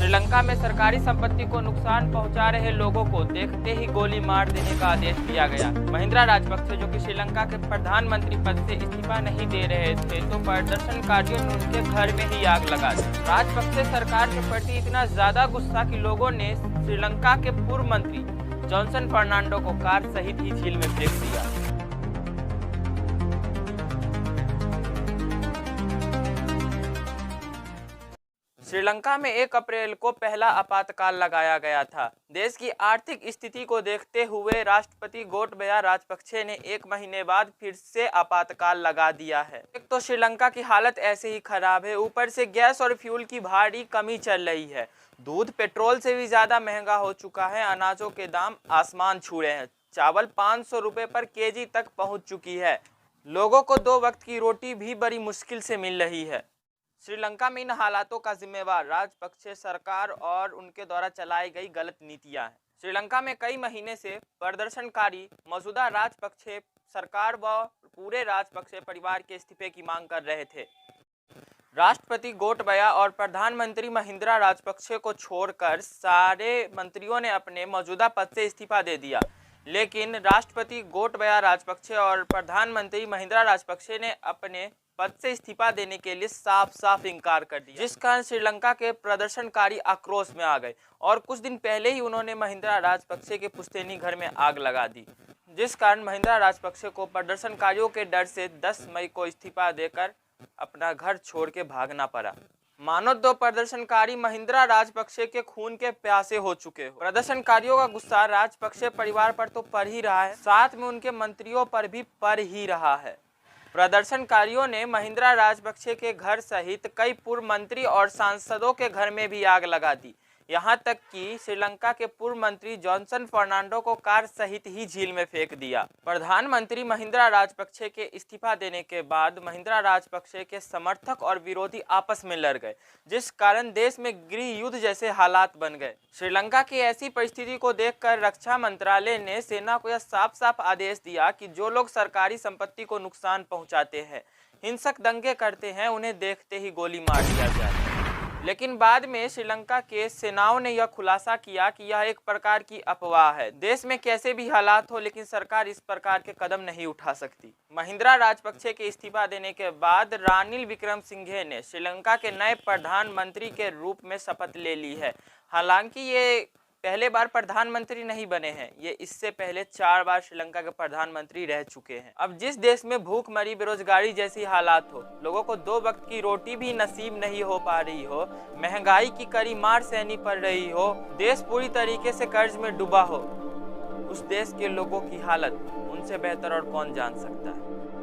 श्रीलंका में सरकारी संपत्ति को नुकसान पहुंचा रहे लोगों को देखते ही गोली मार देने का आदेश दिया गया। महिंद्रा राजपक्षे, जो कि श्रीलंका के प्रधानमंत्री पद से इस्तीफा नहीं दे रहे थे, तो प्रदर्शनकारियों ने उनके घर में ही आग लगा दी। राजपक्षे सरकार के प्रति इतना ज्यादा गुस्सा कि लोगों ने श्रीलंका के पूर्व मंत्री जॉनसन फर्नांडो को कार सहित ही झील में फेंक दिया। श्रीलंका में 1 अप्रैल को पहला आपातकाल लगाया गया था। देश की आर्थिक स्थिति को देखते हुए राष्ट्रपति गोटबाया राजपक्षे ने 1 महीने बाद फिर से आपातकाल लगा दिया है। एक तो श्रीलंका की हालत ऐसे ही खराब है, ऊपर से गैस और फ्यूल की भारी कमी चल रही है। दूध पेट्रोल से भी ज्यादा महंगा हो चुका है। अनाजों के दाम आसमान छू रहे हैं। चावल 500 रुपए पर केजी तक पहुंच चुकी है। लोगों को 2 वक्त की रोटी भी बड़ी मुश्किल से मिल रही है। श्रीलंका में इन हालातों का जिम्मेवार राजपक्षे सरकार और उनके द्वारा चलाई गई गलत नीतियां हैं। श्रीलंका में कई महीने से प्रदर्शनकारी मौजूदा राजपक्षे सरकार व पूरे राजपक्षे परिवार के इस्तीफे की मांग कर रहे थे। राष्ट्रपति गोटबाया और प्रधानमंत्री महिंद्रा राजपक्षे को छोड़कर सारे मंत्रियों ने अपने मौजूदा पद से इस्तीफा दे दिया, लेकिन राष्ट्रपति गोटबाया राजपक्षे और प्रधानमंत्री महिंद्रा राजपक्षे ने अपने पद से इस्तीफा देने के लिए साफ इनकार कर दिया, जिस कारण श्रीलंका के प्रदर्शनकारी आक्रोश में आ गए और कुछ दिन पहले ही उन्होंने महिंद्रा राजपक्षे के पुश्तैनी घर में आग लगा दी, जिस कारण महिंद्रा राजपक्षे को प्रदर्शनकारियों के डर से 10 मई को इस्तीफा देकर अपना घर छोड़ के भागना पड़ा। मानो 2 प्रदर्शनकारी महिंद्रा राजपक्षे के खून के प्यासे हो चुके हो। प्रदर्शनकारियों का गुस्सा राजपक्षे परिवार पर तो पड़ ही रहा है, साथ में उनके मंत्रियों पर भी पड़ ही रहा है। प्रदर्शनकारियों ने महिंद्रा राजपक्षे के घर सहित कई पूर्व मंत्री और सांसदों के घर में भी आग लगा दी। यहां तक कि श्रीलंका के पूर्व मंत्री जॉनसन फर्नांडो को कार सहित ही झील में फेंक दिया। प्रधानमंत्री महिंद्रा राजपक्षे के इस्तीफा देने के बाद महिंद्रा राजपक्षे के समर्थक और विरोधी आपस में लड़ गए, जिस कारण देश में गृह युद्ध जैसे हालात बन गए। श्रीलंका की ऐसी परिस्थिति को देखकर रक्षा मंत्रालय ने सेना को यह साफ आदेश दिया कि जो लोग सरकारी संपत्ति को नुकसान पहुंचाते हैं, हिंसक दंगे करते हैं, उन्हें देखते ही गोली मार दिया जाए। लेकिन बाद में श्रीलंका के सेनाओं ने यह खुलासा किया कि यह एक प्रकार की अफवाह है। देश में कैसे भी हालात हो, लेकिन सरकार इस प्रकार के कदम नहीं उठा सकती। महिंद्रा राजपक्षे के इस्तीफा देने के बाद रानिल विक्रमसिंघे ने श्रीलंका के नए प्रधानमंत्री के रूप में शपथ ले ली है। हालांकि ये पहले बार प्रधानमंत्री नहीं बने हैं, ये इससे पहले 4 बार श्रीलंका के प्रधानमंत्री रह चुके हैं। अब जिस देश में भूखमरी, बेरोजगारी जैसी हालात हो, लोगों को 2 वक्त की रोटी भी नसीब नहीं हो पा रही हो, महंगाई की कड़ी मार सहनी पड़ रही हो, देश पूरी तरीके से कर्ज में डूबा हो, उस देश के लोगों की हालत उनसे बेहतर और कौन जान सकता है।